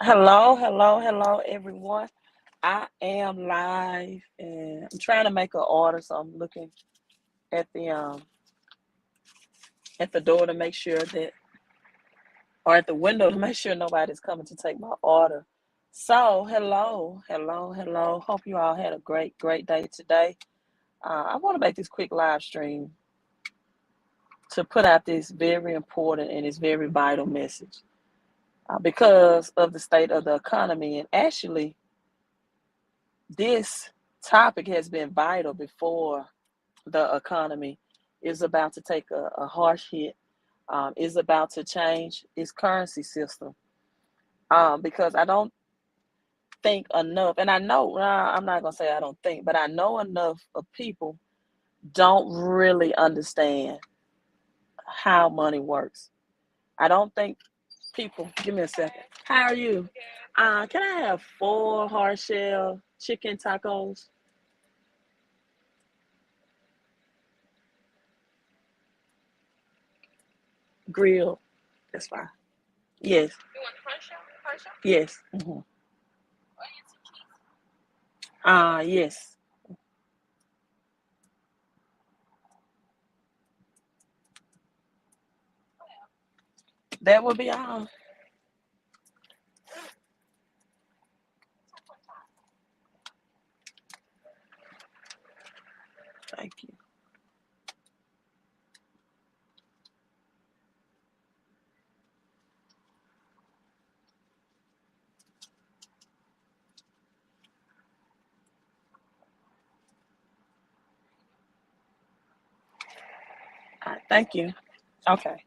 Hello, everyone. I am live, and I'm trying to make an order, so I'm looking at the door to make sure that, or at the window to make sure nobody's coming to take my order. So, hello. Hope you all had a great day today. I want to make this quick live stream to put out this very important and this very vital message because of the state of the economy, and actually this topic has been vital before the economy is about to take a harsh hit, is about to change its currency system. Because I don't think enough, and I know, I'm not going to say I don't think, but I know enough of people don't really understand how money works. I don't think people, give me a second. How are you? Can I have 4 hard shell chicken tacos grilled? That's fine. Yes. Yes. Yes. That would be all. Thank you. All right, thank you. Okay.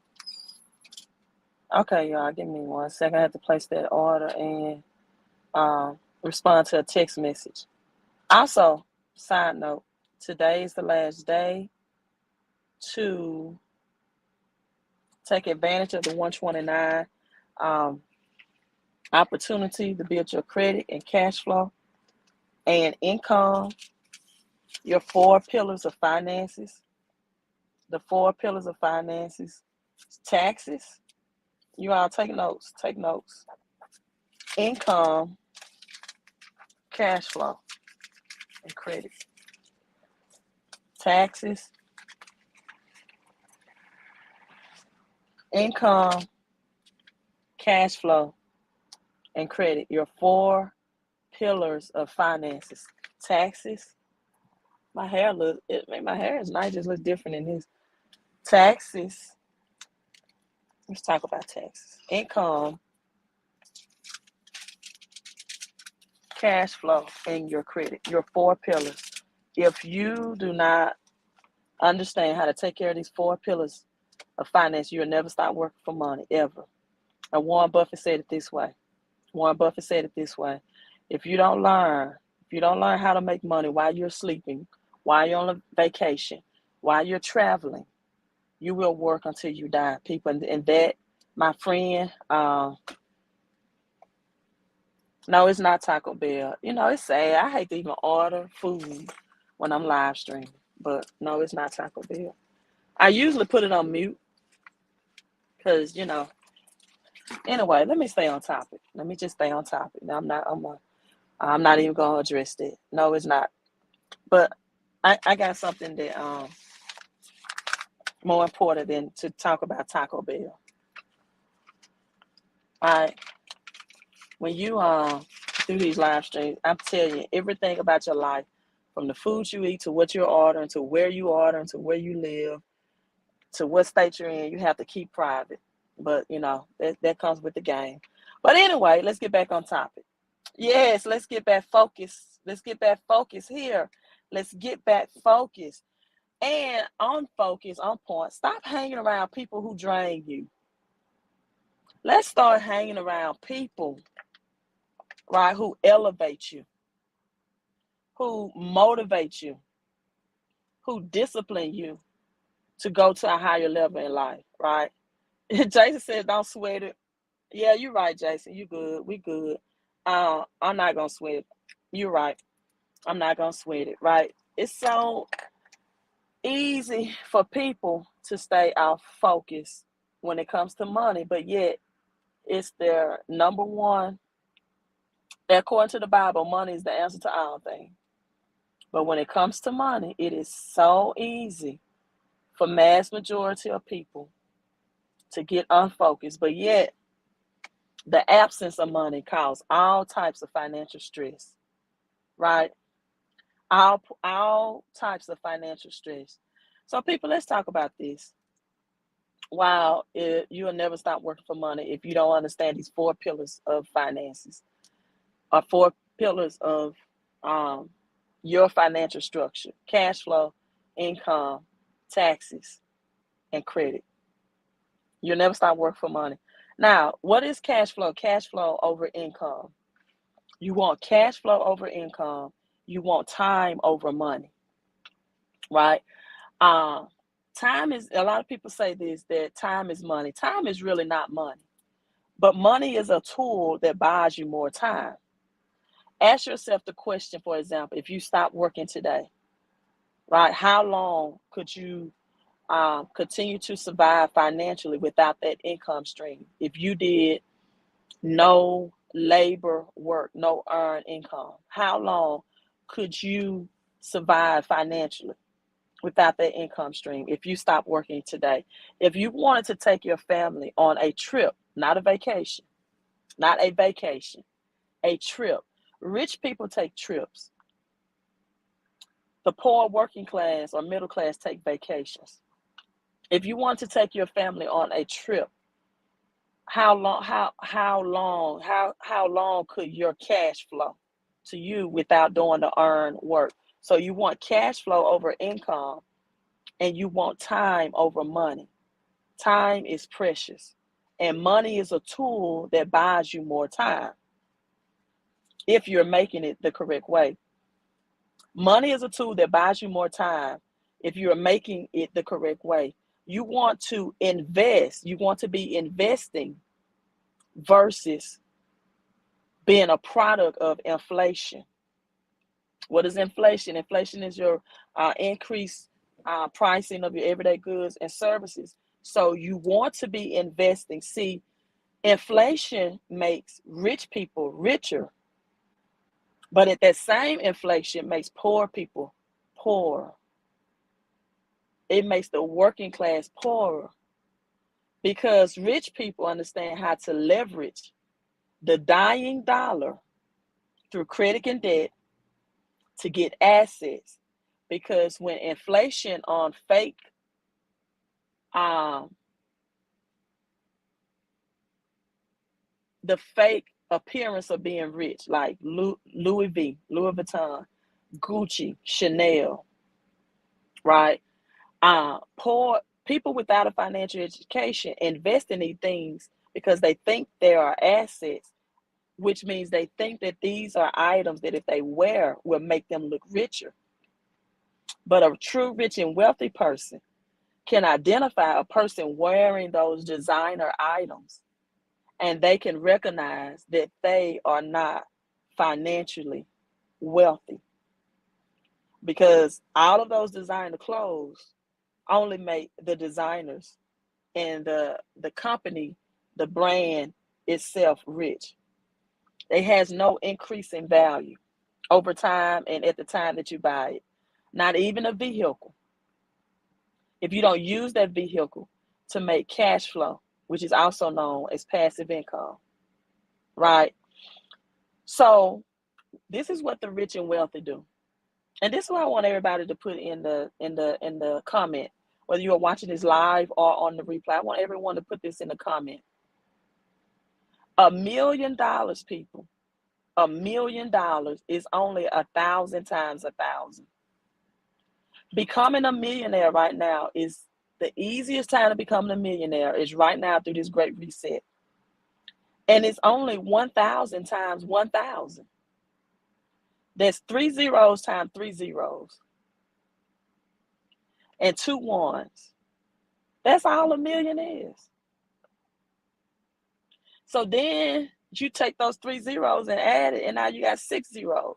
Okay, y'all. Give me 1 second. I have to place that order and respond to a text message. Also, side note, today is the last day to take advantage of the 129 um, opportunity to build your credit and cash flow and income, your 4 pillars of finances. The 4 pillars of finances: taxes. You all take notes. Take notes. Income, cash flow, and credit. Taxes, income, cash flow, and credit. Your 4 pillars of finances. Taxes. My hair is nice. Just looks different in this. Taxes. Let's talk about taxes. Income, cash flow, and your credit. Your 4 pillars. If you do not understand how to take care of these 4 pillars of finance, you'll never stop working for money, ever. And Warren Buffett said it this way. If you don't learn, how to make money while you're sleeping, while you're on a vacation, while you're traveling, you will work until you die, people. And that, my friend, no, it's not Taco Bell. It's sad. I hate to even order food when I'm live streaming, but no, it's not Taco Bell. I usually put it on mute because, anyway, let me stay on topic. Let me just stay on topic. I'm not even going to address that. No, it's not. But I got something that more important than to talk about Taco Bell. All right. When you do these live streams, I'm telling you everything about your life, from the food you eat to what you're ordering to where you order to where you live to what state you're in, you have to keep private. But that comes with the game. But anyway, let's get back on topic. Yes, let's get back focused. Let's get back focused here. Let's get back focused. And on focus, on point. Stop hanging around people who drain you. Let's start hanging around people, right, who elevate you, who motivate you, who discipline you to go to a higher level in life, right? Jason said, don't sweat it. Yeah, you're right, Jason. You good. We good. I'm not going to sweat it. You're right. I'm not going to sweat it, right? It's so easy for people to stay off focus when it comes to money, but yet it's their number one According to the Bible, money is the answer to all things. But when it comes to money, it is so easy for mass majority of people to get unfocused. But yet, the absence of money causes all types of financial stress, right? All types of financial stress. So, people, let's talk about this. Wow, you will never stop working for money if you don't understand these four pillars of finances, or four pillars of um, your financial structure: cash flow, income, taxes, and credit. You'll never stop working for money. Now, what is cash flow? Cash flow over income. You want cash flow over income. You want time over money, right? Um, Time is, a lot of people say this, that time is money. Time is really not money, but money is a tool that buys you more time. Ask yourself the question, for example, if you stop working today, right? How long could you continue to survive financially without that income stream? If you did no labor work, no earned income, how long could you survive financially without that income stream if you stop working today? If you wanted to take your family on a trip, not a vacation, not a vacation, a trip. Rich people take trips. The poor working class or middle class take vacations. If you want to take your family on a trip, how long could your cash flow to you without doing the earned work? So you want cash flow over income, and you want time over money. Time is precious, and money is a tool that buys you more time if you're making it the correct way. Money is a tool that buys you more time if you're making it the correct way. You want to invest, you want to be investing versus being a product of inflation. What is inflation? Inflation is your increased pricing of your everyday goods and services. So you want to be investing. See, inflation makes rich people richer, but at that same inflation makes poor people poorer. It makes the working class poorer because rich people understand how to leverage the dying dollar through credit and debt to get assets. Because when inflation on fake, um, the fake appearance of being rich, like Louis Vuitton, Gucci, Chanel, right? Poor people without a financial education invest in these things because they think they are assets, which means they think that these are items that if they wear will make them look richer. But a true rich and wealthy person can identify a person wearing those designer items, and they can recognize that they are not financially wealthy because all of those designer clothes only make the designers and the company, the brand itself rich. It has no increase in value over time and at the time that you buy it. Not even a vehicle. If you don't use that vehicle to make cash flow, which is also known as passive income, right? So this is what the rich and wealthy do. And this is what I want everybody to put in the comment, whether you are watching this live or on the replay. I want everyone to put this in the comment. $1 million, people. $1 million is only 1,000 times 1,000. Becoming a millionaire right now is the easiest time to become a millionaire is right now through this great reset. And it's only 1,000 times 1,000. That's 3 zeros times 3 zeros and 2 ones. That's all a million is. So then you take those 3 zeros and add it, and now you got 6 zeros.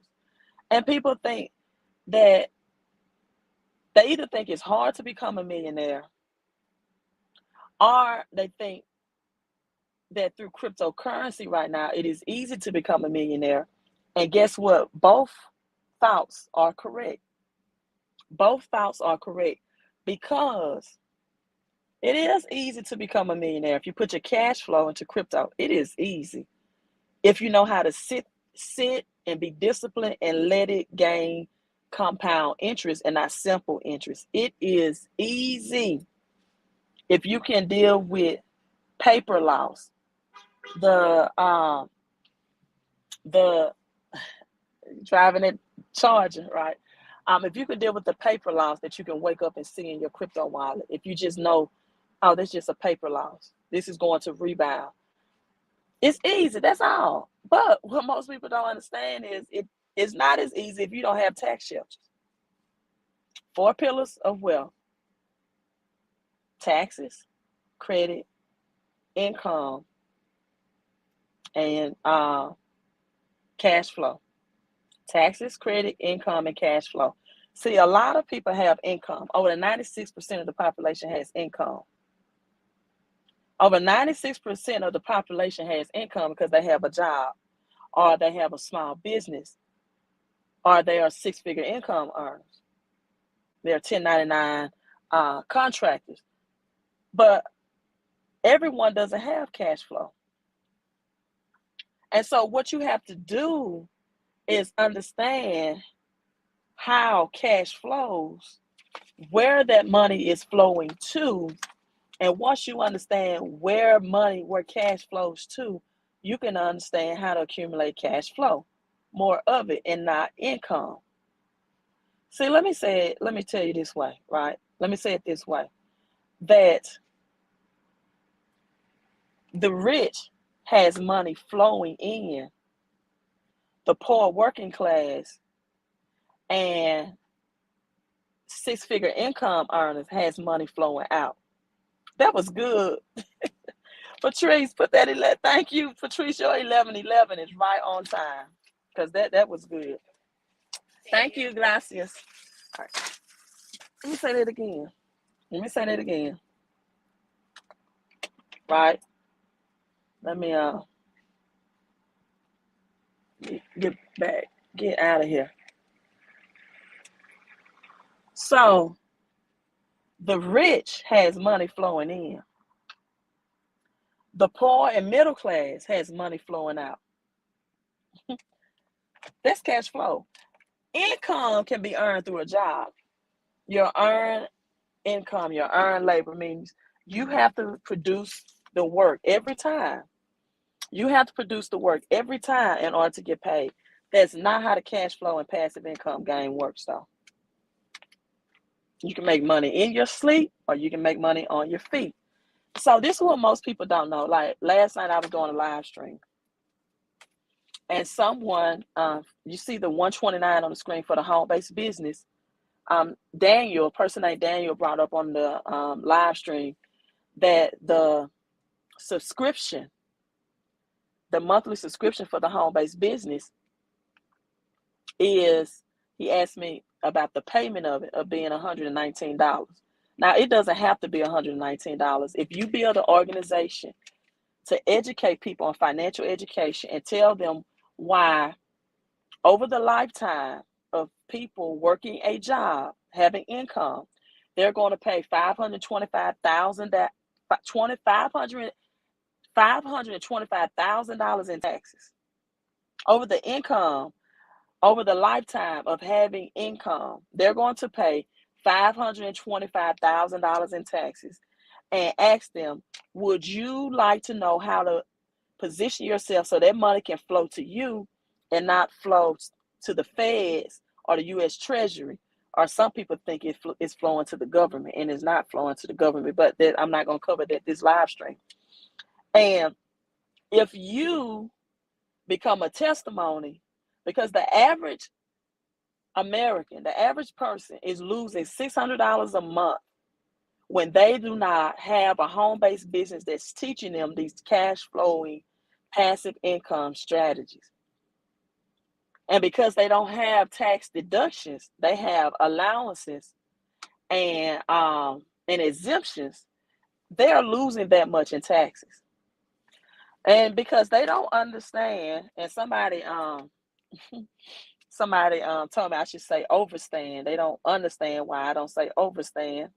And people think that they either think it's hard to become a millionaire, or they think that through cryptocurrency right now, it is easy to become a millionaire. And guess what? Both thoughts are correct. Both thoughts are correct because it is easy to become a millionaire. If you put your cash flow into crypto, it is easy. If you know how to sit and be disciplined and let it gain compound interest and not simple interest. It is easy if you can deal with paper loss, the driving it charging, right? If you can deal with the paper loss that you can wake up and see in your crypto wallet, if you just know, oh, that's just a paper loss, this is going to rebound. It's easy, that's all. But what most people don't understand is it's not as easy if you don't have tax shelters. 4 pillars of wealth: taxes, credit, income, and cash flow. Taxes, credit, income, and cash flow. See, a lot of people have income. Over 96% of the population has income. Over 96% of the population has income because they have a job, or they have a small business, or they are six-figure income earners. They're 1099 contractors. But everyone doesn't have cash flow. And so what you have to do is understand how cash flows, where that money is flowing to. And once you understand where cash flows to, you can understand how to accumulate cash flow, more of it, and not income. See, let me tell you this way, right? Let me say it this way, that the rich has money flowing in, the poor working class and six-figure income earners has money flowing out. That was good. Patrice, put that 11. Thank you, Patrice. Your 11:11 is right on time because that was good. Thank you, gracias. All right. Let me say that again. Right. Let me get out of here. So the rich has money flowing in. The poor and middle class has money flowing out. That's cash flow. Income can be earned through a job. Your earned income, your earned labor means you have to produce the work every time. You have to produce the work every time in order to get paid. That's not how the cash flow and passive income game works, though. You can make money in your sleep, or you can make money on your feet. So this is what most people don't know. Like last night I was doing a live stream, and someone, you see the 129 on the screen for the home-based business. Daniel, a person named Daniel, brought up on the live stream that the subscription, the monthly subscription for the home-based business is, he asked me about the payment of it, of being $119. Now, it doesn't have to be $119. If you build an organization to educate people on financial education and tell them why over the lifetime of people working a job, having income, they're going to pay $525,000 in taxes. Over the income, over the lifetime of having income, they're going to pay $525,000 in taxes, and ask them, would you like to know how to position yourself so that money can flow to you and not flow to the feds or the U.S. Treasury? Or some people think it's flowing to the government, and it's not flowing to the government, but I'm not going to cover that this live stream. And if you become a testimony, because the average American, the average person is losing $600 a month when they do not have a home-based business that's teaching them these cash flowing passive income strategies. And because they don't have tax deductions, they have allowances and exemptions, they're losing that much in taxes. And because they don't understand, and somebody Somebody told me I should say overstand. They don't understand why I don't say overstand,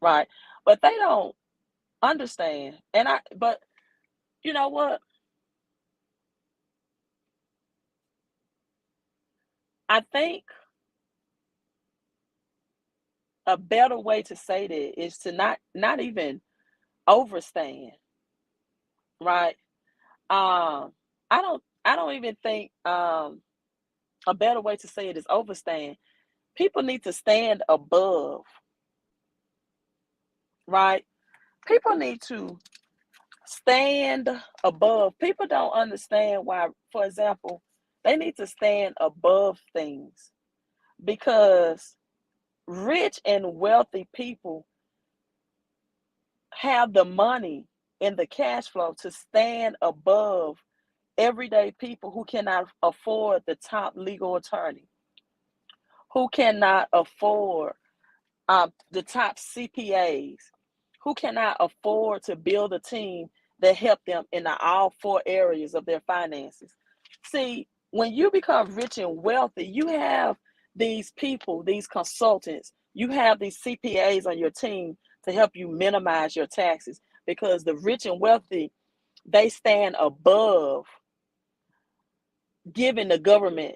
right? But they don't understand. But you know what? I think a better way to say that is to not even overstand, right? I don't even think a better way to say it is overstand. People need to stand above, right? People need to stand above. People don't understand why, for example, they need to stand above things because rich and wealthy people have the money and the cash flow to stand above everyday people who cannot afford the top legal attorney, who cannot afford the top CPAs, who cannot afford to build a team that help them in all four areas of their finances. See, when you become rich and wealthy, you have these people, these consultants, you have these CPAs on your team to help you minimize your taxes because the rich and wealthy, they stand above giving the government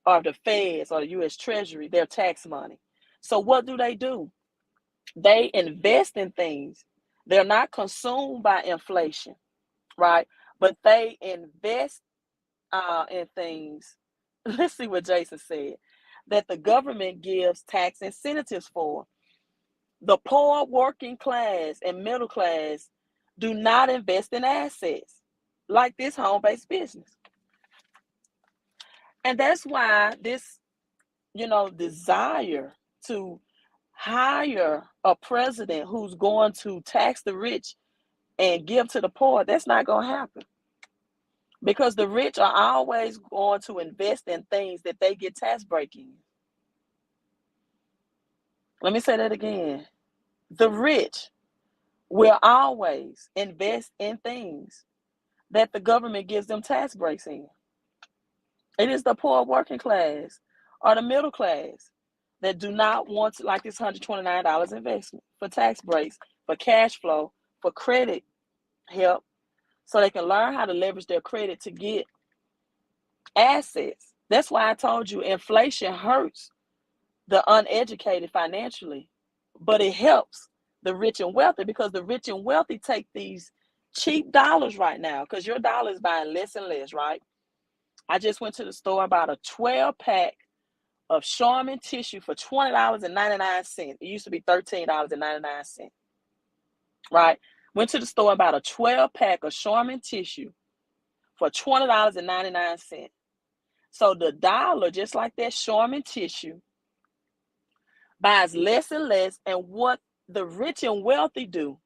or the feds or the US Treasury their tax money. So what do? They invest in things. They're not consumed by inflation, right? But they invest in things. Let's see what Jason said, that the government gives tax incentives for. The poor, working class, and middle class do not invest in assets like this home-based business. And that's why this, desire to hire a president who's going to tax the rich and give to the poor, that's not going to happen because the rich are always going to invest in things that they get tax breaking. Let me say that again. The rich will always invest in things that the government gives them tax breaks in. It is the poor working class or the middle class that do not want to, like this $129 investment for tax breaks, for cash flow, for credit help, so they can learn how to leverage their credit to get assets. That's why I told you inflation hurts the uneducated financially, but it helps the rich and wealthy because the rich and wealthy take these cheap dollars right now because your dollar is buying less and less, right? I just went to the store and bought a 12 pack of Charmin tissue for $20.99. It used to be $13.99, right? Went to the store and bought a 12 pack of Charmin tissue for $20.99. So the dollar, just like that Charmin tissue, buys less and less. And what the rich and wealthy do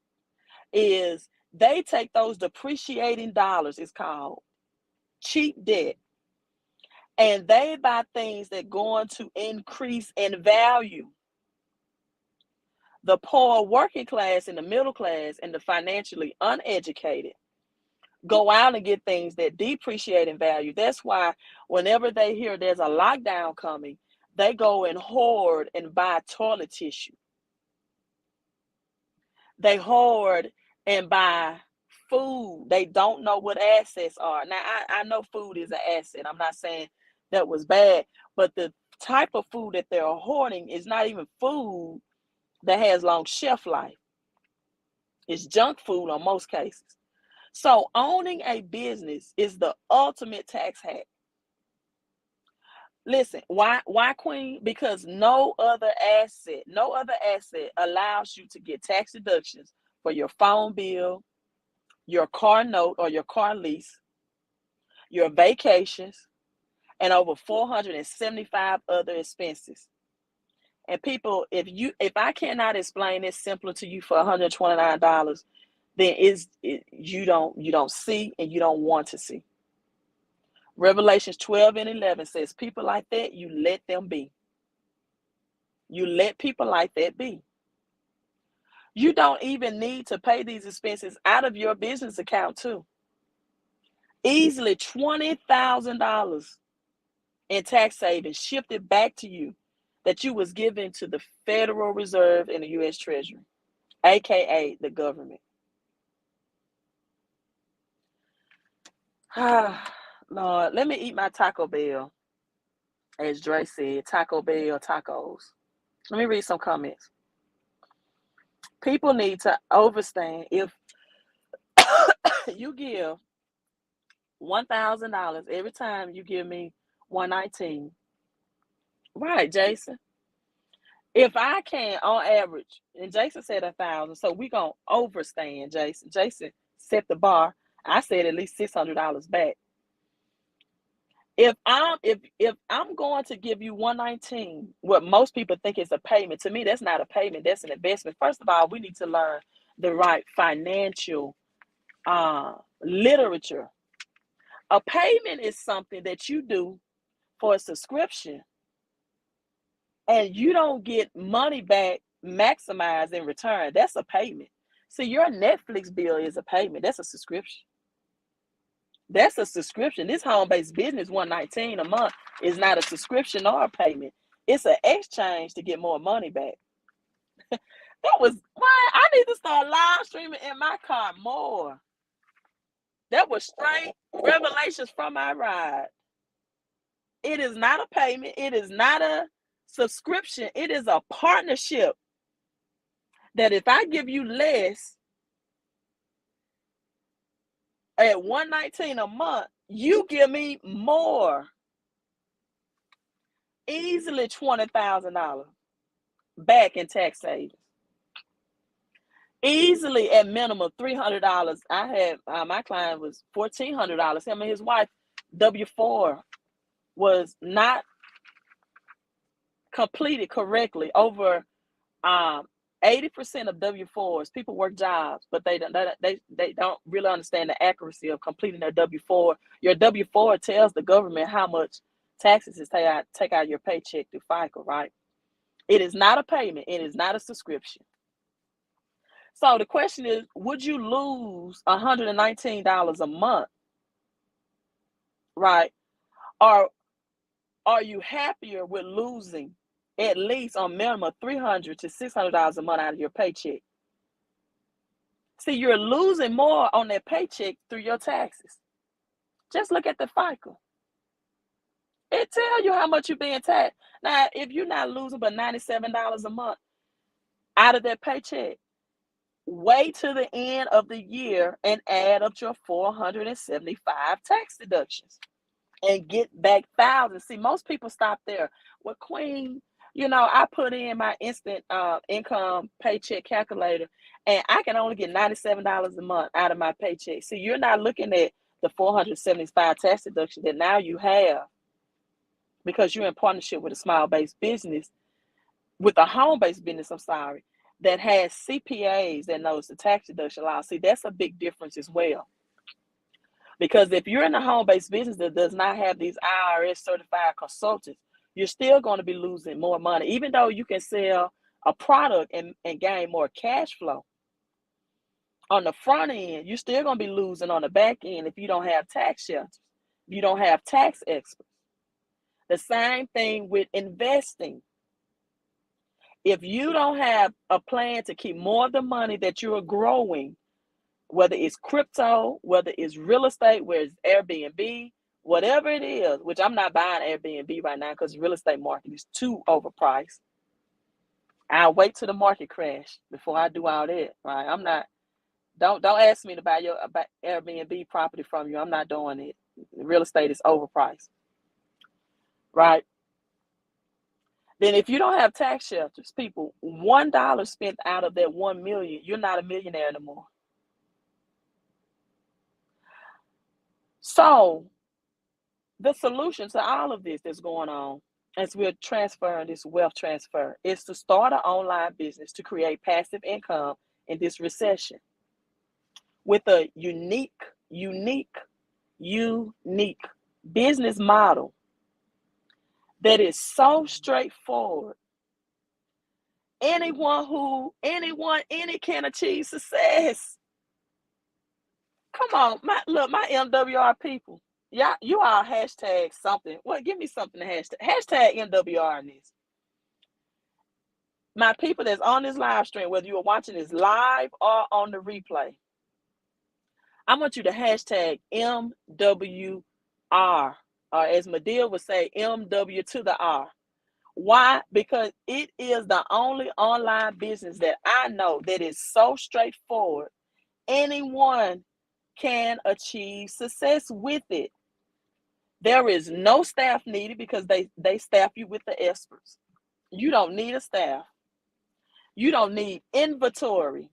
is they take those depreciating dollars, it's called cheap debt, and they buy things that are going to increase in value. The poor working class and the middle class and the financially uneducated go out and get things that depreciate in value. That's why whenever they hear there's a lockdown coming, they go and hoard and buy toilet tissue. They hoard and buy food. They don't know what assets are. Now, I know food is an asset. I'm not saying that was bad, but the type of food that they're hoarding is not even food that has long shelf life. It's junk food on most cases. So owning a business is the ultimate tax hack. Listen, why Queen? Because no other asset allows you to get tax deductions for your phone bill, your car note or your car lease, your vacations, and over 475 other expenses. And people, if I cannot explain this simpler to you for $129, then you don't see and you don't want to see. Revelations 12 and 11 says, people like that, you let them be. You let people like that be. You don't even need to pay these expenses out of your business account too. Easily $20,000 in tax savings shifted back to you that you was given to the Federal Reserve and the U.S. Treasury, aka the government. Lord, let me eat my Taco Bell. As Dre said, Taco Bell tacos. Let me read some comments. People need to understand if you give $1,000 every time you give me 119. Right, Jason. If I can, on average, and Jason said 1,000, so we gonna overstand, Jason. Jason set the bar. I said at least $600 back. If I'm going to give you 119, what most people think is a payment, to me that's not a payment, that's an investment. First of all, we need to learn the right financial literature. A payment is something that you do for a subscription and you don't get money back maximized in return. That's a payment. See, your Netflix bill is a payment. That's a subscription. That's a subscription. This home-based business, 119 a month, is not a subscription or a payment. It's an exchange to get more money back. That was why I need to start live streaming in my car more. That was straight revelations from my ride. It is not a payment. It is not a subscription. It is a partnership that if I give you less at 119 a month, you give me more. Easily $20,000 back in tax savings. Easily at minimum $300. I had my client was $1,400. Him and his wife W-4 was not completed correctly. Over 80% of W-4s, people work jobs, but they don't really understand the accuracy of completing their W-4. Your W-4 tells the government how much taxes is take out your paycheck through FICA, right? It is not a payment. It is not a subscription. So the question is, would you lose $119 a month, right? Or are you happier with losing at least on minimum $300 to $600 a month out of your paycheck? See, you're losing more on that paycheck through your taxes. Just look at the FICA. It tells you how much you're being taxed. Now, if you're not losing but $97 a month out of that paycheck, wait to the end of the year and add up your 475 tax deductions and get back thousands. See, most people stop there. Well, Queen, I put in my instant income paycheck calculator and I can only get $97 a month out of my paycheck. See, you're not looking at the 475 tax deduction that now you have because you're in partnership with a small-based business, with a home-based business, that has CPAs that knows the tax deduction law. See, that's a big difference as well. Because if you're in a home-based business that does not have these IRS certified consultants, you're still going to be losing more money, even though you can sell a product and gain more cash flow. On the front end, you're still going to be losing on the back end if you don't have tax shelters, if you don't have tax experts. The same thing with investing. If you don't have a plan to keep more of the money that you're growing, whether it's crypto, whether it's real estate, whether it's Airbnb, whatever it is, which I'm not buying Airbnb right now because the real estate market is too overpriced. I'll wait till the market crash before I do all that, right? I'm not, don't ask me to buy your Airbnb property from you. I'm not doing it. Real estate is overpriced, right? Then if you don't have tax shelters, people, $1 spent out of that $1 million, you're not a millionaire anymore. So the solution to all of this that's going on as we're transferring this wealth transfer is to start an online business to create passive income in this recession with a unique business model that is so straightforward. Any can achieve success. Come on, my MWR people. Yeah, you all hashtag something. Well, give me something to hashtag MWR in this. My people that's on this live stream, whether you are watching this live or on the replay, I want you to hashtag MWR, or as Medea would say, MW to the R. Why? Because it is the only online business that I know that is so straightforward. Anyone can achieve success with it. There is no staff needed because they staff you with the experts. You don't need a staff. You don't need inventory.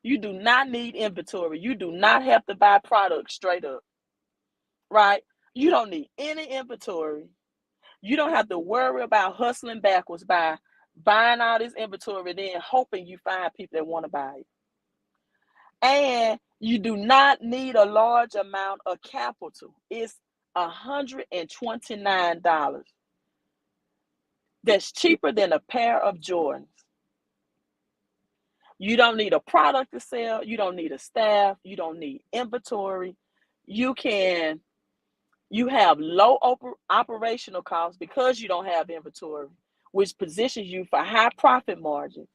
You do not need inventory. You do not have to buy products straight up, right? You don't need any inventory. You don't have to worry about hustling backwards by buying all this inventory, then hoping you find people that want to buy it. And you do not need a large amount of capital. It's $129. That's cheaper than a pair of Jordans. You don't need a product to sell. You don't need a staff. You don't need inventory. You have low operational costs because you don't have inventory, which positions you for high profit margin.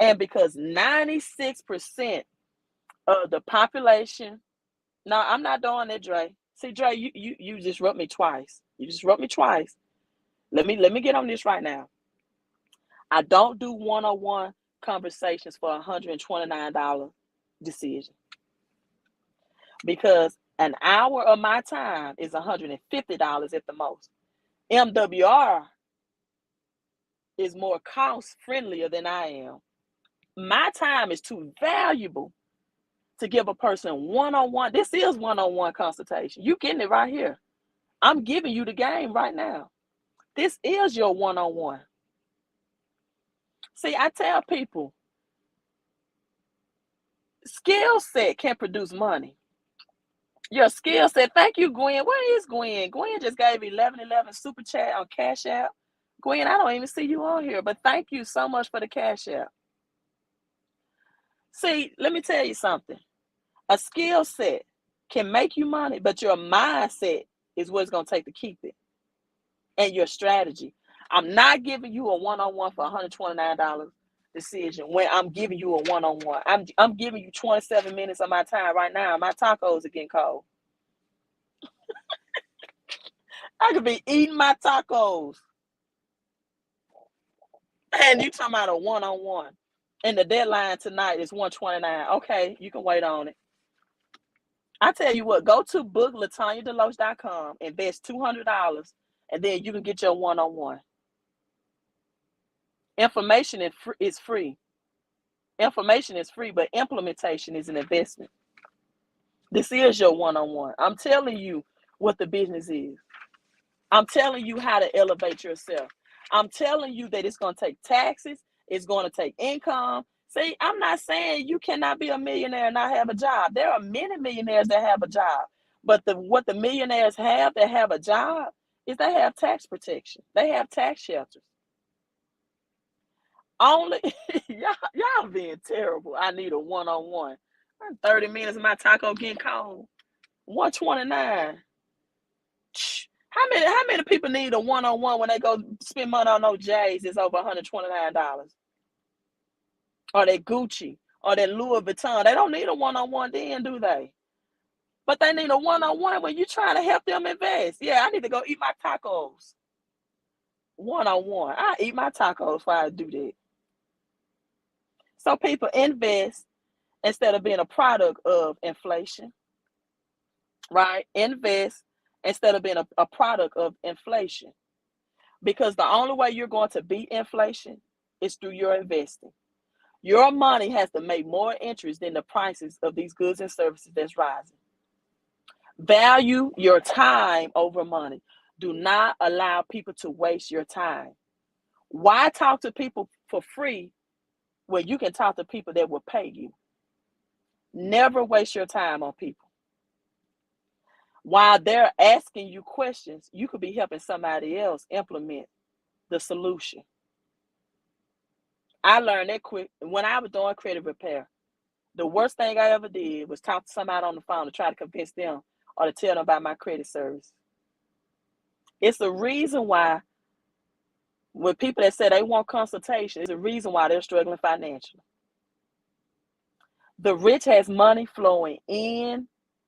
And because 96% of the population, no, I'm not doing that, Dre. See, Dre, you just rubbed me twice. You just rubbed me twice. Let me get on this right now. I don't do one-on-one conversations for $129 decision, because an hour of my time is $150 at the most. MWR is more cost friendlier than I am. My time is too valuable to give a person one-on-one. This is one-on-one consultation. You getting it right here. I'm giving you the game right now. This is your one-on-one. See, I tell people, skill set can produce money. Your skill set. Thank you, Gwen. Where is Gwen? Gwen just gave 1111 super chat on Cash App. Gwen, I don't even see you on here, but thank you so much for the Cash App. See, let me tell you something. A skill set can make you money, but your mindset is what's going to take to keep it, and your strategy. I'm not giving you a one-on-one for $129 decision when I'm giving you a one-on-one. I'm giving you 27 minutes of my time right now. My tacos are getting cold. I could be eating my tacos, and you talking about a one-on-one. And the deadline tonight is 129. Okay, you can wait on it. I tell you what, go to bookLatanyaDeloach.com, invest $200, and then you can get your one-on-one. Information is free. Information is free, but implementation is an investment. This is your one-on-one. I'm telling you what the business is. I'm telling you how to elevate yourself. I'm telling you that it's going to take taxes. It's going to take income. See, I'm not saying you cannot be a millionaire and not have a job. There are many millionaires that have a job. But what the millionaires have that have a job is they have tax protection. They have tax shelters. Only, y'all being terrible. I need a one-on-one. 30 minutes of my taco getting cold. 129. How many people need a one-on-one when they go spend money on those J's? It's over $129. Or that Gucci or that Louis Vuitton. They don't need a one-on-one then, do they? But they need a one-on-one when you're trying to help them invest. Yeah, I need to go eat my tacos. One-on-one. I eat my tacos before I do that. So people invest instead of being a product of inflation, right? Invest instead of being a product of inflation. Because the only way you're going to beat inflation is through your investing. Your money has to make more interest than the prices of these goods and services that's rising. Value your time over money. Do not allow people to waste your time. Why talk to people for free when you can talk to people that will pay you? Never waste your time on people. While they're asking you questions, you could be helping somebody else implement the solution. I learned that quick when I was doing credit repair. The worst thing I ever did was talk to somebody on the phone to try to convince them, or to tell them about my credit service. It's the reason why with people that say they want consultation, it's the reason why they're struggling financially. The rich has money flowing in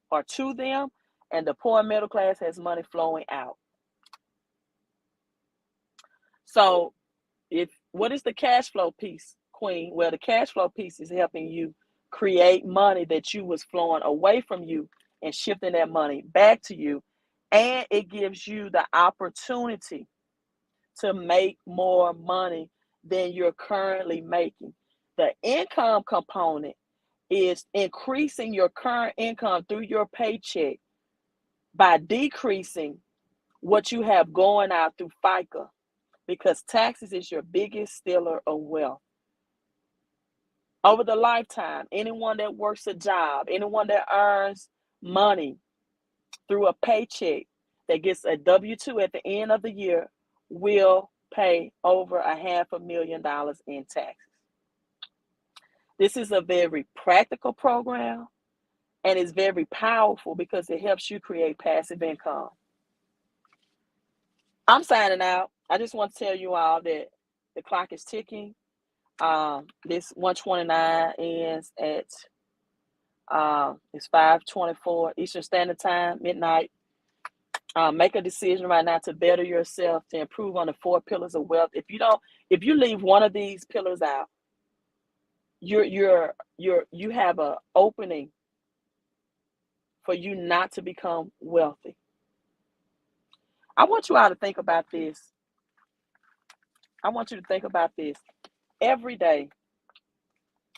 or to them, and the poor and middle class has money flowing out. So what is the cash flow piece, Queen? Well, the cash flow piece is helping you create money that you was flowing away from you and shifting that money back to you. And it gives you the opportunity to make more money than you're currently making. The income component is increasing your current income through your paycheck by decreasing what you have going out through FICA, because taxes is your biggest stealer of wealth. Over the lifetime, anyone that works a job, anyone that earns money through a paycheck that gets a W-2 at the end of the year will pay over $500,000 in taxes. This is a very practical program, and it's very powerful because it helps you create passive income. I'm signing out. I just want to tell you all that the clock is ticking. This 129 ends at it's 5:24 Eastern Standard Time, midnight. Make a decision right now to better yourself, to improve on the 4 pillars of wealth. If you leave one of these pillars out, you have an opening for you not to become wealthy. I want you all to think about this. I want you to think about this. Every day,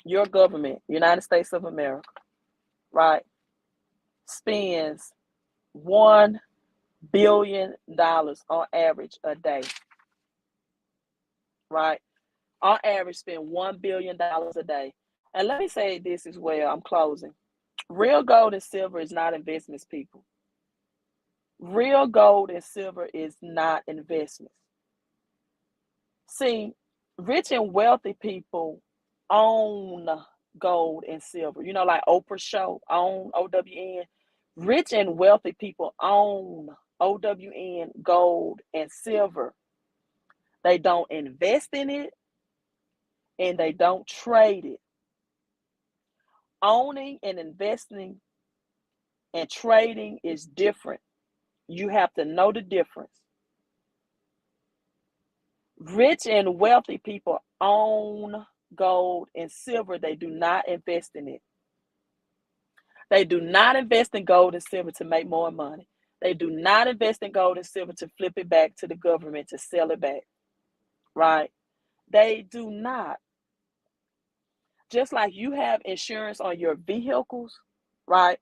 your government, United States of America, right, spends $1 billion on average a day, right? On average, spend $1 billion a day. And let me say this as well, I'm closing. Real gold and silver is not investments, people. Real gold and silver is not investments. See, rich and wealthy people own gold and silver. You know, like Oprah's show, own, OWN. Rich and wealthy people own OWN, gold and silver. They don't invest in it and they don't trade it. Owning and investing and trading is different. You have to know the difference. Rich and wealthy people own gold and silver. They do not invest in it. They do not invest in gold and silver to make more money. They do not invest in gold and silver to flip it back to the government to sell it back, right? They do not. Just like you have insurance on your vehicles, right?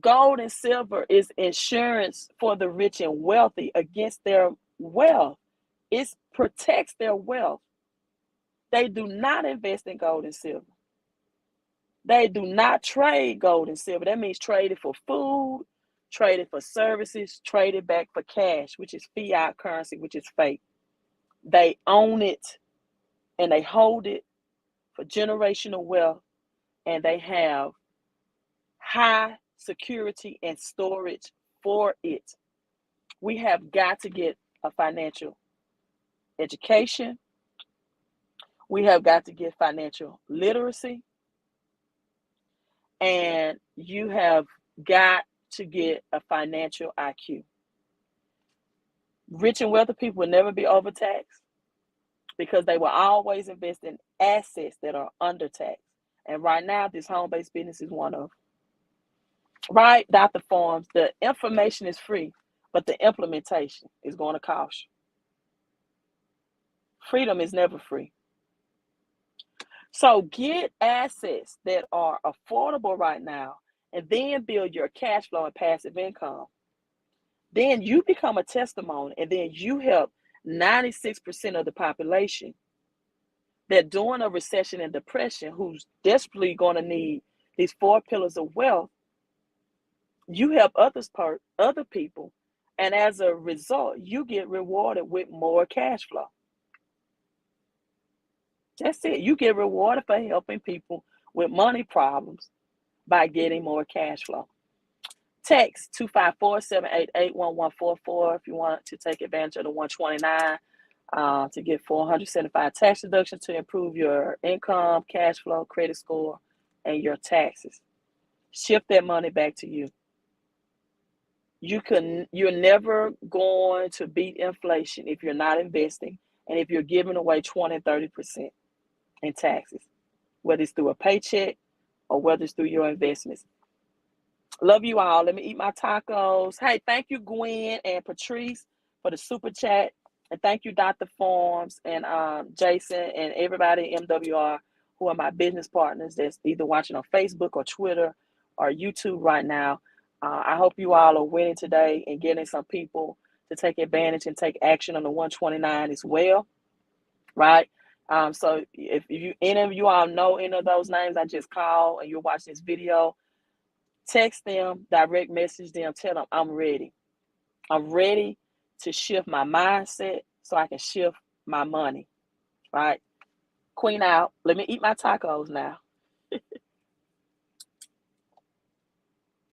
Gold and silver is insurance for the rich and wealthy against their wealth. It protects their wealth. They do not invest in gold and silver. They do not trade gold and silver. That means trade it for food, trade it for services, trade it back for cash, which is fiat currency, which is fake. They own it and they hold it for generational wealth, and they have high security and storage for it. We have got to get a financial education. We have got to get financial literacy. And you have got to get a financial IQ. Rich and wealthy people will never be overtaxed because they will always invest in assets that are undertaxed. And right now, this home-based business is one of them. Right, Dr. Forms, the information is free, but the implementation is going to cost you. Freedom is never free. So get assets that are affordable right now and then build your cash flow and passive income. Then you become a testimony, and then you help 96% of the population that during a recession and depression, who's desperately going to need these 4 pillars of wealth. You help other people, and as a result, you get rewarded with more cash flow. That's it. You get rewarded for helping people with money problems by getting more cash flow. Text 254-788-1144 if you want to take advantage of the 129 to get 475 tax deductions to improve your income, cash flow, credit score, and your taxes. Shift that money back to you. You're never going to beat inflation if you're not investing and if you're giving away 20-30% in taxes, whether it's through a paycheck or whether it's through your investments. Love you all. Let me eat my tacos. Hey, thank you, Gwen and Patrice, for the super chat. And thank you, Dr. Forms and Jason and everybody at MWR who are my business partners that's either watching on Facebook or Twitter or YouTube right now. I hope you all are winning today and getting some people to take advantage and take action on the 129 as well, right? So if any of you all know any of those names I just called and you're watching this video, text them, direct message them, tell them I'm ready. I'm ready to shift my mindset so I can shift my money, right? Queen out. Let me eat my tacos now.